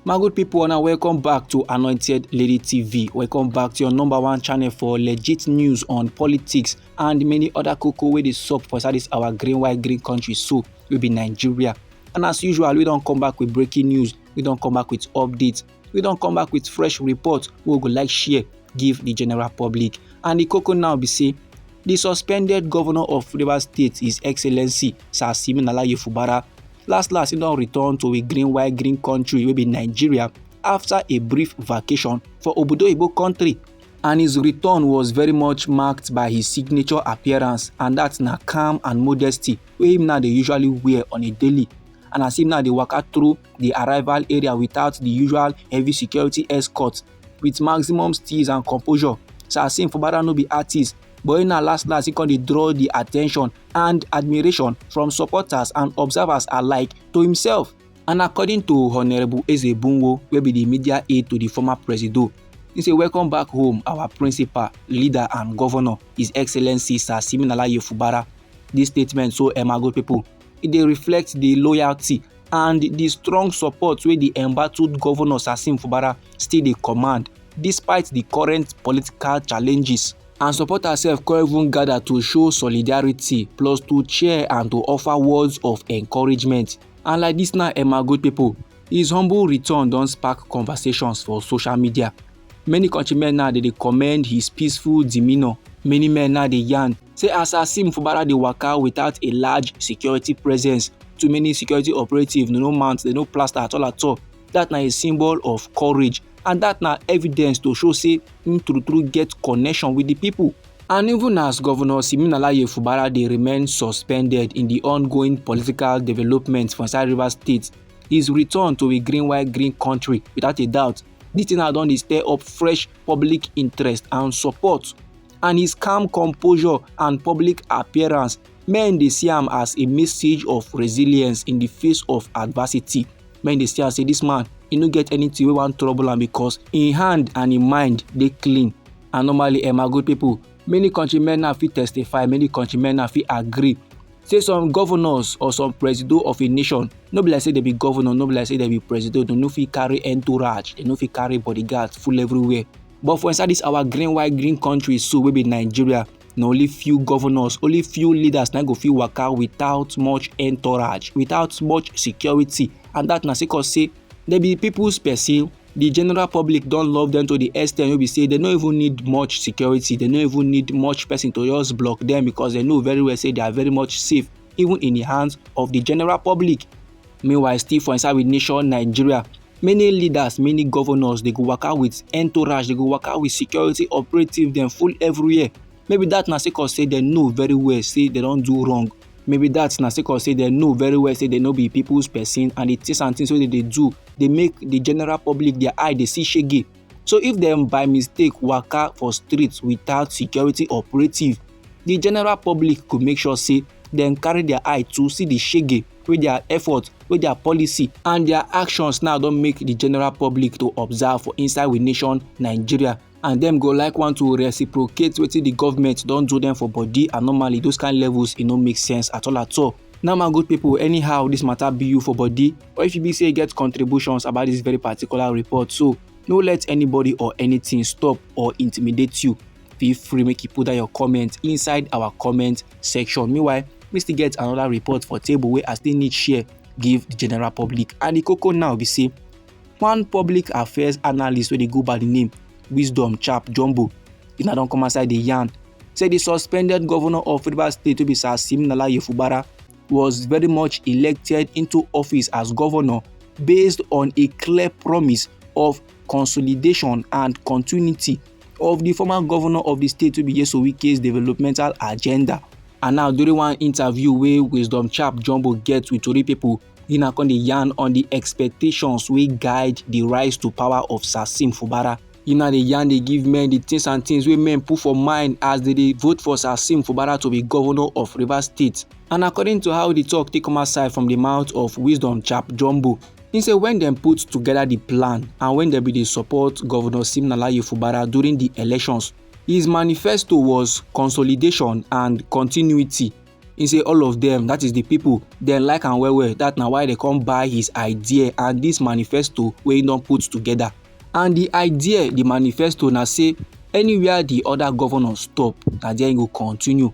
My good people, now welcome back to Anointed Lady TV. Welcome back to your #1 channel for legit news on politics and many other cocoa wey dey sup for inside this our white green country, so we be Nigeria. And as usual, we don't come back with breaking news, we don't come back with updates, we don't come back with fresh reports we go like share give the general public. And the cocoa now be say the suspended governor of Rivers State, His Excellency Sir Fubara, last he don return to a white green country wey be Nigeria after a brief vacation for Obodo Igbo country, and his return was very much marked by his signature appearance, and that's na calm and modesty wey him now dey usually wear on a daily. And as him now dey waka through the arrival area without the usual heavy security escort, with maximum steeze and composure, Sir Fubara no be artist, but now last he come dey draw the attention and admiration from supporters and observers alike to himself. And according to Honorable Ezebunwo, wey be the media aide to the former president, he say, "Welcome back home, our principal, leader and governor, His Excellency Sir Fubara." This statement, so my good people, it dey reflect the loyalty and the strong support wey the embattled governor Sir Fubara still dey command despite the current political challenges. And supporters sef come even gather to show solidarity, plus to cheer and to offer words of encouragement. And like this now, my good people, his humble return don spark conversations for social media. Many countrymen now dey commend his peaceful demeanor. Many men now dey yarn say as Sir Fubara dey waka without a large security presence, too many security operatives, no mount, they no plaster at all. That na a symbol of courage, and that na evidence to show say him true get connection with the people. And even as Governor Fubara dey remain suspended in the ongoing political developments for inside Rivers State, his return to a white green country, without a doubt, this thing has done is stir up fresh public interest and support. And his calm composure and public appearance, men dey see am as a message of resilience in the face of adversity. Men dey see am say this man, he no get anything wey wan trouble am because him hand and him mind dey clean. And normally, my good people, many countrymen now fit testify, many countrymen now fit agree, say some governors or some president of a nation, no be like say they be governor, no be like say they be president, they no fit carry entourage, they no fit carry bodyguards full everywhere. But for inside this our white green country, so we be Nigeria, na only few governors, only few leaders na go fit waka without much entourage, without much security. And that na because say they be people's person. The general public don't love them to the extent wey be say they don't even need much security, they don't even need much person to just block them, because they know very well say they are very much safe even in the hands of the general public. Meanwhile, still for inside with nation Nigeria, many leaders, many governors, they go waka with entourage, they go waka with security operative, them full everywhere. Maybe that na because say they know very well say they don't do wrong. Maybe that's na because say they know very well say they no be people's person, and the things and things wey they do, they make the general public their eye they see shege. So if them by mistake waka for streets without security operative, the general public could make sure say them carry their eye to see the shege with their effort, with their policy, and their actions now don't make the general public to observe for inside with nation Nigeria. And them go like want to reciprocate wetin the government don't do them for body, and normally those kind of levels, it no make sense at all. Now my good people, anyhow this matter be you for body, or if you be say get contributions about this very particular report, so no let anybody or anything stop or intimidate you. Feel free make you put down your comment inside our comment section. Meanwhile, we still get another report for table where I still need share give the general public. And the cocoa now be say one public affairs analyst wey dey go by the name Wisdom Chap Jumbo, if na don come outside the yarn, say the suspended governor of Rivers State, to be Sir Fubara, was very much elected into office as governor based on a clear promise of consolidation and continuity of the former governor of the state, to be Wike's developmental agenda. And now during one interview where Wisdom Chap Jumbo get with Tori people, he na come dey yarn on the expectations wey guide the rise to power of Sir Fubara. You know, the yarn they give men the things and things wey men put for mind as they vote for Sir Fubara to be governor of Rivers State. And according to how the talk take come aside from the mouth of Wisdom Chap Jumbo, he say when them put together the plan and when they be the support Governor Fubara during the elections, his manifesto was consolidation and continuity. He say all of them, that is the people, dem like am well well. That na why they come buy his idea and this manifesto wey he don put together. And the idea, the manifesto na say anywhere the other governors stop, na there he go continue.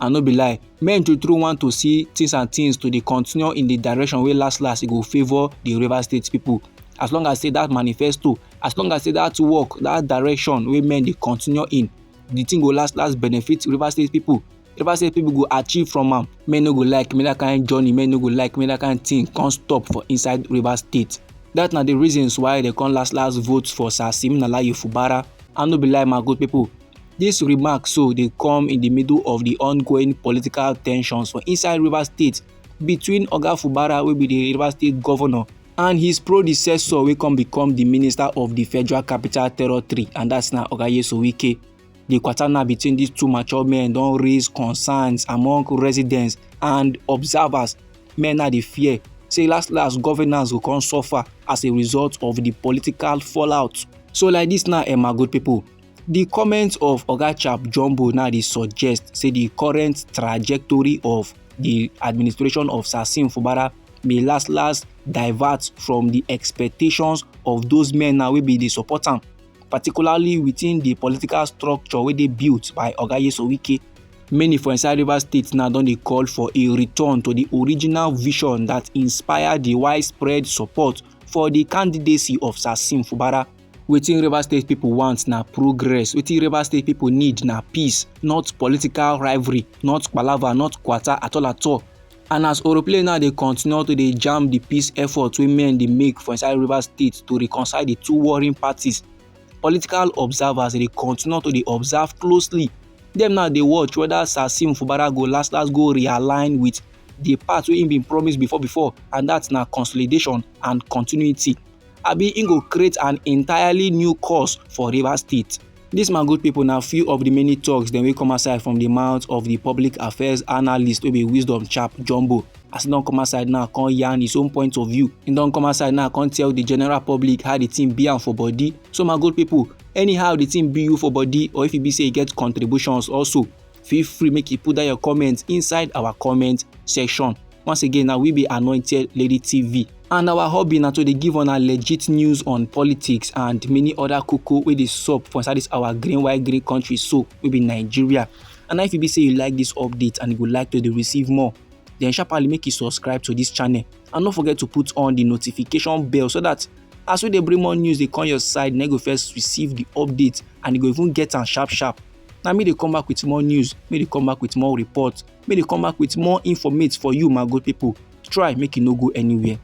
And no be lie, men true want to see things and things to dey continue in the direction wey last e go favour the Rivers State people. As long as say that manifesto, as long as say that work, that direction wey men dey continue in, the thing go last benefit Rivers State people. Rivers State people go achieve from am. Men no go like make that kind journey, men no go like make that kind thing come stop for inside Rivers State. That na the reasons why they come last vote for Sir Siminalayi Fubara. And no be lie, my good people, this remark so dey come in the middle of the ongoing political tensions for inside Rivers State between Oga Fubara wey be the Rivers State governor and his predecessor wey come become the minister of the Federal Capital Territory, and that's na Oga Wike. The kwatana between these two mature men don raise concerns among residents and observers. Men na dey fear say last governance go come suffer as a result of the political fallout. So like this now, my good people, the comments of Oga Chap Jumbo now dey suggest say the current trajectory of the administration of Sir Sim Fubara may last divert from the expectations of those men now wey be dey support am, particularly within the political structure wey dey built by Oga Wike. Many for inside Rivers State now don dey call for a return to the original vision that inspired the widespread support for the candidacy of Sir Sim Fubara. Wetin Rivers State people want na progress. Wetin Rivers State people need na peace, not political rivalry, not palava, not kwata at all. And as Oroplay now dey continue to dey jam the peace effort wey men dey make for inside Rivers State to reconcile the two warring parties, political observers dey continue to dey observe closely. Dem now dey watch whether Sir Sim Fubara go last go realign with the path wey him been promised before, and that's na consolidation and continuity. Abi him go create an entirely new course for Rivers State. This, my good people, na few of the many talks dem wey come aside from the mouth of the public affairs analyst wey be Wisdom Chap Jumbo. As he don come aside now, come yarn his own point of view. He don come aside now, come tell the general public how the thing be am for body. So my good people, anyhow the thing be you for body, or if you be say you get contributions also, feel free make you put down your comments inside our comment section. Once again, now we be Anointed Lady TV, and our hobby na to dey give una legit news on politics and many other koko wey dey sup for inside this our green country, so we be Nigeria. And if you be say you like this update and you would like to receive more, then sharply make you subscribe to this channel, and don't forget to put on the notification bell so that as we dey bring more news, they come your side, and you go first receive the update and you go even get am sharp. Now may they come back with more news, may they come back with more reports, may they come back with more information for you, my good people. Try make you no go anywhere.